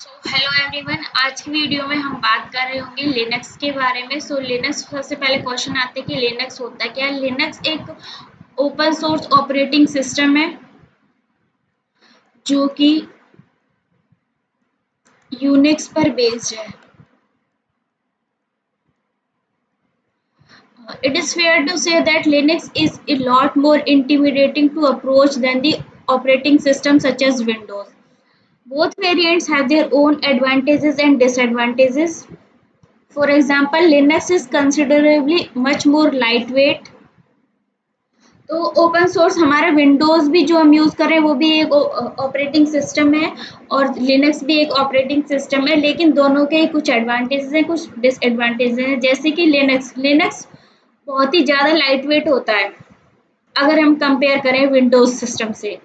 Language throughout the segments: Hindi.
हेलो एवरीवन, आज की वीडियो में हम बात कर रहे होंगे लिनक्स के बारे में। लिनक्स, सबसे पहले क्वेश्चन आते हैं कि लिनक्स होता क्या है। लिनक्स एक ओपन सोर्स ऑपरेटिंग सिस्टम है जो कि यूनिक्स पर बेस्ड है। It is fair to say that Linux is a lot more intimidating to approach than the operating system such as Windows. Both variants have their own advantages and disadvantages. For example, Linux is considerably much more lightweight. तो ओपन सोर्स हमारा विंडोज भी जो हम यूज कर रहे हैं वो भी एक ऑपरेटिंग सिस्टम है और लिनक्स भी एक ऑपरेटिंग सिस्टम है, लेकिन दोनों के कुछ एडवांटेजेस हैं, कुछ डिसएडवांटेजेस हैं। जैसे कि लिनक्स बहुत ही ज़्यादा लाइट वेट होता है अगर हम कंपेयर करें विंडोज सिस्टम से।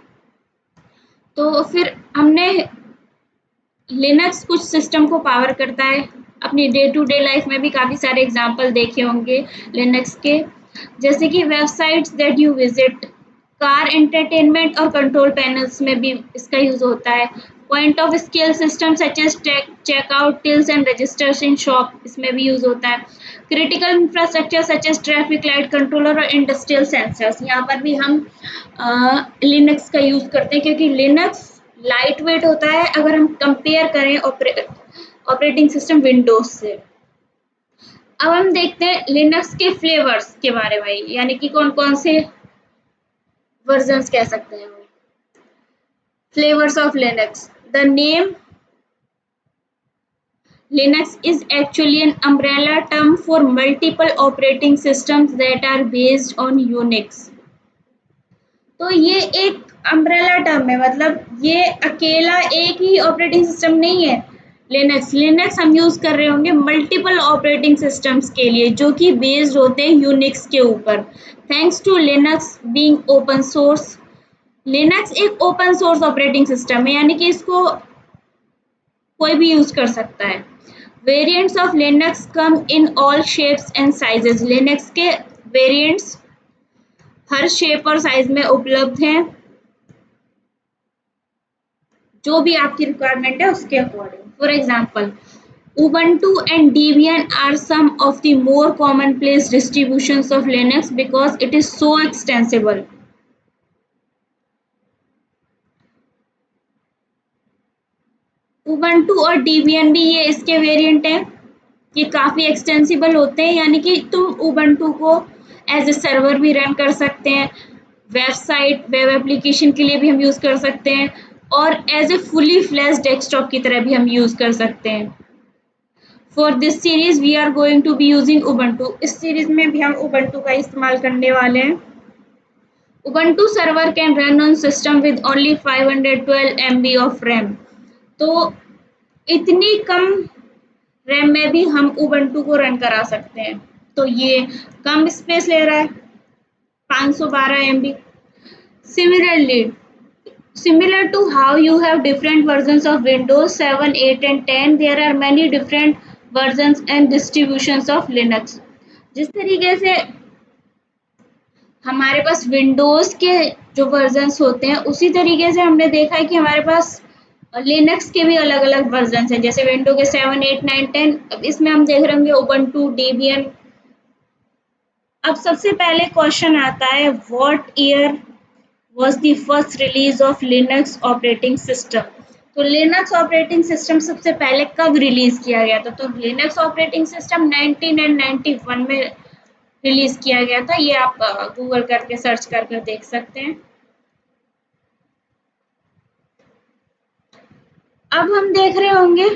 तो फिर हमने लिनक्स कुछ सिस्टम को पावर करता है। अपनी डे टू डे लाइफ में भी काफ़ी सारे एग्जांपल देखे होंगे लिनक्स के, जैसे कि websites that you visit, car entertainment और कंट्रोल पैनल्स में भी इसका यूज होता है। Point of scale system such as checkout, tills and registers in shop, इसमें भी यूज होता है। Critical infrastructure such as traffic light controller और इंडस्ट्रियल सेंसर्स, यहाँ पर भी हम लिनक्स का यूज करते हैं क्योंकि लिनक्स लाइट वेट होता है अगर हम कंपेयर करें ऑपरेटिंग सिस्टम विंडोज से। अब हम देखते हैं लिनक्स के फ्लेवर्स के बारे में, यानी कि कौन कौन से वर्जन्स कह सकते हैं हम। Flavours of Linux, the name Linux is actually an umbrella term for multiple operating systems that are based on Unix. तो ये एक अम्ब्रेला टर्म है, मतलब ये अकेला एक ही ऑपरेटिंग सिस्टम नहीं है। लिनक्स हम यूज कर रहे होंगे मल्टीपल ऑपरेटिंग सिस्टम्स के लिए जो कि बेस्ड होते हैं यूनिक्स के ऊपर। Thanks to Linux being open source, Linux एक ओपन सोर्स ऑपरेटिंग सिस्टम है, यानी कि इसको कोई भी यूज कर सकता है। Variants of Linux come in all shapes and sizes, Linux के वेरिएंट्स हर शेप और साइज में उपलब्ध हैं, जो भी आपकी रिक्वायरमेंट है उसके according. For example, Ubuntu and Debian are some of the more commonplace distributions of Linux because it is so extensible. Ubuntu और Debian भी ये इसके वेरिएंट हैं। ये काफ़ी एक्सटेंसिबल होते हैं, यानी कि तुम Ubuntu को एज ए सर्वर भी रन कर सकते हैं, वेब एप्लीकेशन के लिए भी हम यूज़ कर सकते हैं और as a fully flash desktop की तरह भी हम यूज़ कर सकते हैं। For this series we are going to be using Ubuntu, इस सीरीज में भी हम Ubuntu का इस्तेमाल करने वाले हैं। Ubuntu server can run on system with only 512 MB of RAM. तो इतनी कम रैम में भी हम Ubuntu को रन करा सकते हैं, तो ये कम स्पेस ले रहा है, 512 MB। Similarly, similar to how you have different versions of Windows 7, 8 and 10, there are many different versions and distributions of Linux. जिस तरीके से हमारे पास विंडोज के जो वर्जन्स होते हैं, उसी तरीके से हमने देखा है कि हमारे पास लिनक्स के भी अलग अलग वर्जन्स हैं, जैसे विंडो के 7, 8, 9, 10। अब इसमें हम देख रहे होंगे Ubuntu, Debian। अब सबसे पहले क्वेश्चन आता है, what year was the first release of Linux operating system? तो लिनक्स ऑपरेटिंग सिस्टम सबसे पहले कब रिलीज किया गया था? तो लिनक्स ऑपरेटिंग सिस्टम 1991 में रिलीज किया गया था। ये आप गूगल करके सर्च करके देख सकते हैं। अब हम देख रहे होंगे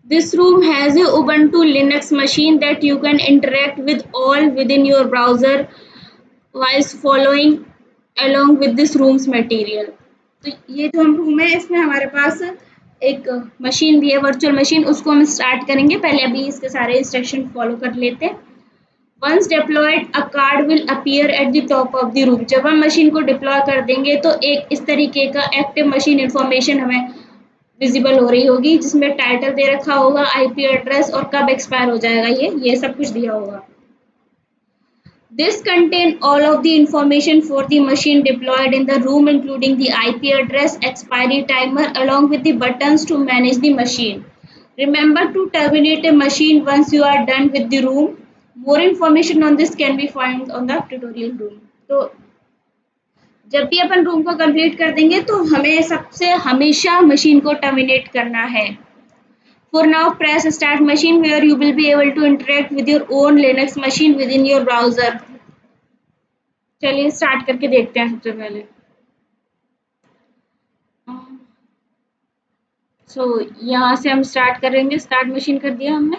this room has a Ubuntu Linux machine that you can interact with all within your browser whilst following along with this room's material. तो ये जो हम रूम है इसमें हमारे पास एक मशीन भी है, वर्चुअल मशीन, उसको हम स्टार्ट करेंगे। पहले अभी इसके सारे इंस्ट्रक्शन फॉलो कर लेते हैं। Once deployed, a card will appear at the top of the room. जब हम मशीन को डिप्लॉय कर देंगे तो एक इस तरीके का एक्टिव मशीन इंफॉर्मेशन हमें विजिबल हो रही होगी, जिसमें टाइटल दे रखा होगा, आईपी एड्रेस और कब एक्सपायर हो जाएगा, ये सब कुछ दिया होगा। This contains all of the information for the machine deployed in the room, including the IP address, expiry timer, along with the buttons to manage the machine. Remember to terminate a machine once you are done with the room. More information on this can be found on the tutorial room. तो जब भी अपन रूम को कंप्लीट कर देंगे तो हमें सबसे हमेशा मशीन को टर्मिनेट करना है. For now, press start machine where you will be able to interact with your own Linux machine within your browser. चलिए स्टार्ट करके देखते हैं सबसे पहले. सो यहाँ से हम स्टार्ट करेंगे. स्टार्ट मशीन कर दिया हमने.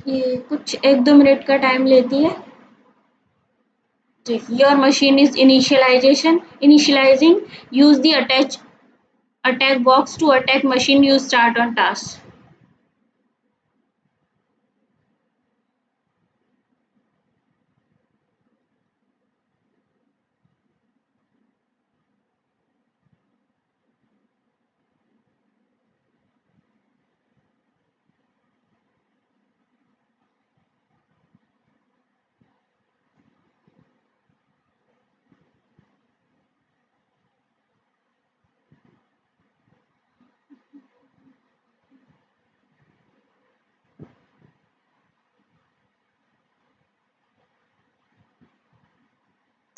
ये कुछ 1-2 मिनट का टाइम लेती है. Your machine is initializing. Use the attack box to attack machine. You start on task.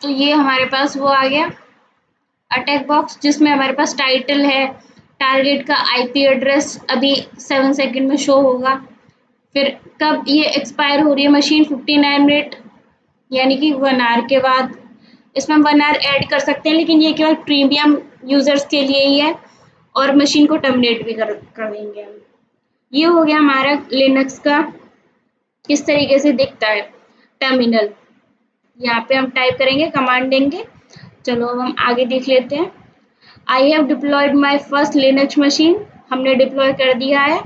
तो ये हमारे पास वो आ गया अटैक बॉक्स, जिसमें हमारे पास टाइटल है, टारगेट का आईपी एड्रेस अभी 7 सेकंड में शो होगा. फिर कब ये एक्सपायर हो रही है मशीन, 59 मिनट यानी कि 1 आवर के बाद. इसमें हम 1 आवर ऐड कर सकते हैं, लेकिन ये केवल प्रीमियम यूजर्स के लिए ही है और मशीन को टर्मिनेट भी कर देंगे हम. ये हो गया हमारा लिनक्स का किस तरीके से दिखता है टर्मिनल. यहाँ पे हम टाइप करेंगे, कमांड देंगे. चलो अब हम आगे देख लेते हैं. I have deployed my first Linux machine. हमने डिप्लॉय कर दिया है.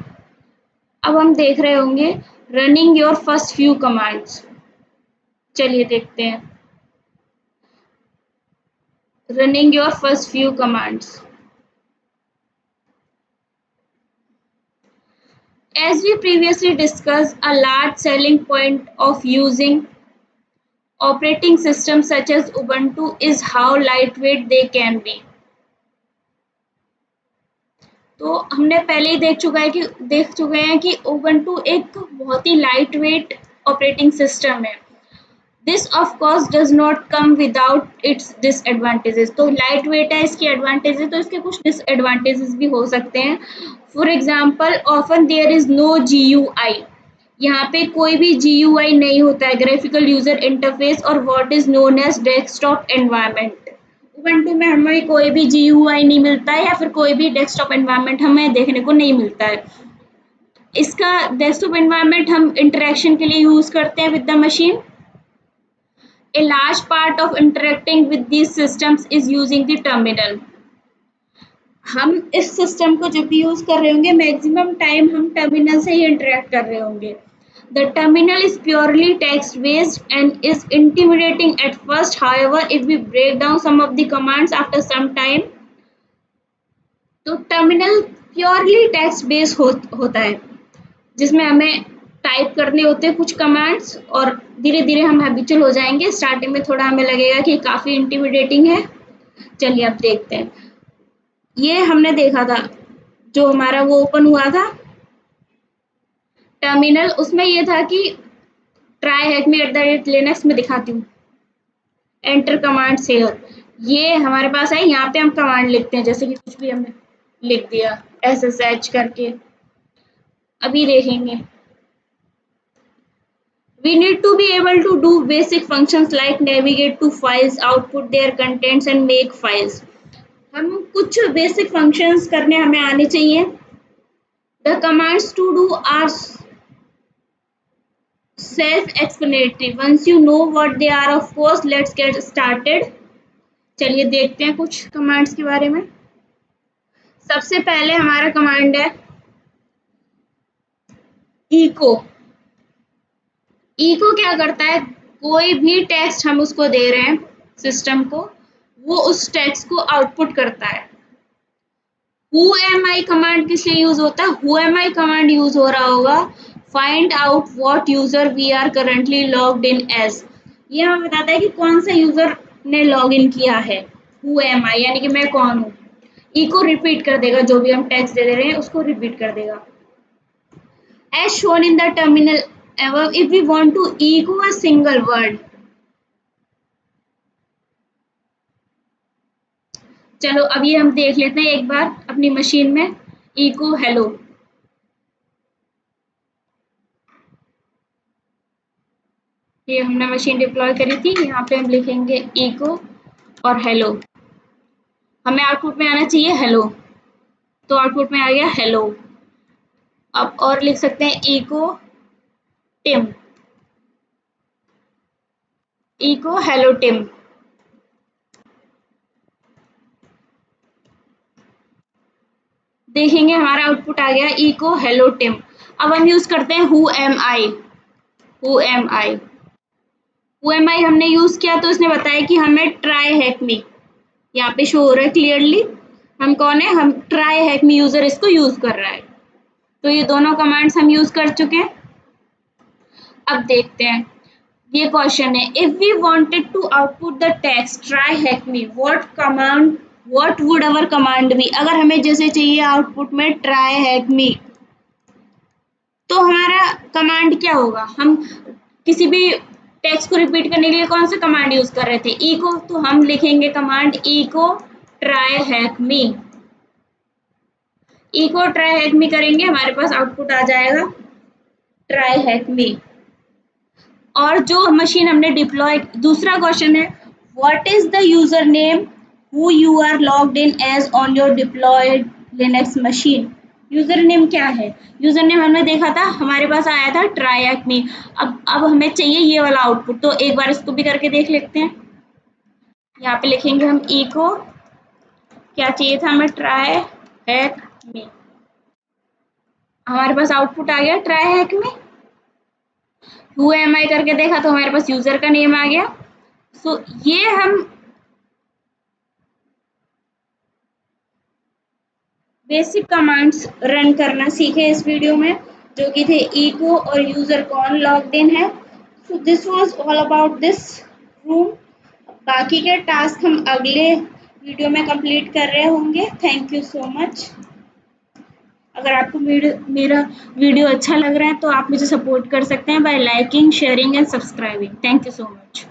अब हम देख रहे होंगे running your first few commands. चलिए देखते हैं. Running your first few commands. As we previously discussed, a large selling point of using operating systems such as Ubuntu is how lightweight they can be. तो हमने पहले ही देख चुके हैं कि Ubuntu एक बहुत ही लाइट वेट ऑपरेटिंग सिस्टम है. This of course does not come without its disadvantages. तो लाइट वेट है, इसके एडवांटेजेस, तो इसके कुछ डिसएडवांटेजेस भी हो सकते हैं. For example, often there is no GUI. यहाँ पे कोई भी GUI नहीं होता है, ग्राफिकल यूजर इंटरफेस, और what is known as desktop environment. Ubuntu में हमें कोई भी GUI नहीं मिलता है या फिर कोई भी डेस्कटॉप एनवायरनमेंट हमें देखने को नहीं मिलता है. इसका डेस्कटॉप एनवायरनमेंट हम इंटरेक्शन के लिए यूज करते हैं with the machine. A large part of interacting with these systems is using the terminal. हम इस सिस्टम को जब भी यूज कर रहे होंगे, मैक्सिमम टाइम हम टर्मिनल से ही इंटरेक्ट कर रहे होंगे. The terminal is purely text based and is intimidating at first. However, if we break down some of the commands after some time, तो टर्मिनल प्योरली टेक्स्ट बेस्ड होता है, जिसमें हमें टाइप करने होते हैं कुछ कमांड्स और धीरे धीरे हम हैबिचुअल हो जाएंगे. स्टार्टिंग में थोड़ा हमें लगेगा कि काफ़ी इंटिमिडेटिंग है. चलिए अब देखते हैं. ये हमने देखा था जो हमारा वो ओपन हुआ था टर्मिनल, उसमें ये था कि ट्राई हैक मी @linux में दिखाती हूँ, एंटर कमांड शेयर. ये हमारे पास है. यहाँ पे हम कमांड लिखते हैं, जैसे कि कुछ भी हमने लिख दिया SSH करके. अभी देखेंगे. We need to be able to do basic functions like navigate to files, output their contents and make files. हम कुछ basic functions करने हमें आने चाहिए. The commands to do are self-explanatory. Once you know what they are, of course, let's get started. चलिए देखते हैं कुछ commands के बारे में. सबसे पहले हमारा कमांड है echo. इको क्या करता है, कोई भी टेक्स्ट हम उसको दे रहे हैं सिस्टम को, वो उस टेक्स्ट को आउटपुट करता है। हु एम आई कमांड किस लिए यूज होता है? Who am I command use हो रहा होगा find out what user we are currently logged in as. ये हमें बताता है कि कौन सा यूजर ने लॉग इन किया है। हु एम आई यानी कि मैं कौन हूँ। ई को रिपीट कर देगा, जो भी हम टेक्स्ट दे रहे हैं उसको रिपीट कर देगा। As shown in the terminal above, if we want to echo a single word, चलो अभी हम देख लेते हैं एक बार अपनी मशीन में इको हेलो। ये हमने मशीन डिप्लॉय करी थी, यहाँ पे हम लिखेंगे इको और हेलो। हमें आउटपुट में आना चाहिए हेलो, तो आउटपुट में आ गया हेलो। अब और लिख सकते हैं echo Tim, echo hello Tim. देखेंगे हमारा आउटपुट आ गया इको हेलो टिम। अब हम यूज करते हैं who am I. Who am I, who am I हमने यूज किया तो उसने बताया कि हमें ट्राई हैक मी, यहाँ पे शो हो रहा है क्लियरली हम कौन है, हम ट्राई हैक मी यूजर इसको यूज कर रहा है। तो ये दोनों कमांड्स हम यूज कर चुके हैं। अब देखते हैं ये क्वेश्चन है, if we wanted to output the text try hack me what would our command be. अगर हमें जैसे चाहिए आउटपुट में ट्राई हैक मी, तो हमारा कमांड क्या होगा? हम किसी भी टेक्स्ट को रिपीट करने के लिए कौन सा कमांड यूज कर रहे थे? इको, तो हम लिखेंगे कमांड इको ट्राई हैक मी। इको ट्राई हैक मी करेंगे, हमारे पास आउटपुट आ जाएगा ट्राई हैक मी। और जो मशीन हमने डिप्लॉय, दूसरा क्वेश्चन है what is the user name who you are logged in as on your deployed Linux machine. User name क्या है? यूजर नेम हमने देखा था, हमारे पास आया था ट्राई हैक मी। अब हमें चाहिए ये वाला आउटपुट, तो एक बार इसको भी करके देख लेते हैं। यहाँ पे लिखेंगे हम इको, क्या चाहिए था हमें, ट्राई हैक मी। हमारे पास आउटपुट आ गया ट्राई हैक में। हु एम आई करके देखा तो हमारे पास यूजर का नेम आ गया। सो ये हम बेसिक कमांड्स रन करना सीखे इस वीडियो में, जो कि थे इको और यूजर कौन लॉग्ड इन है। So this was all about this room. बाकी के टास्क हम अगले वीडियो में कंप्लीट कर रहे होंगे। Thank you so much. अगर आपको मेरा वीडियो अच्छा लग रहा है तो आप मुझे सपोर्ट कर सकते हैं bye liking, sharing and subscribing. Thank you so much.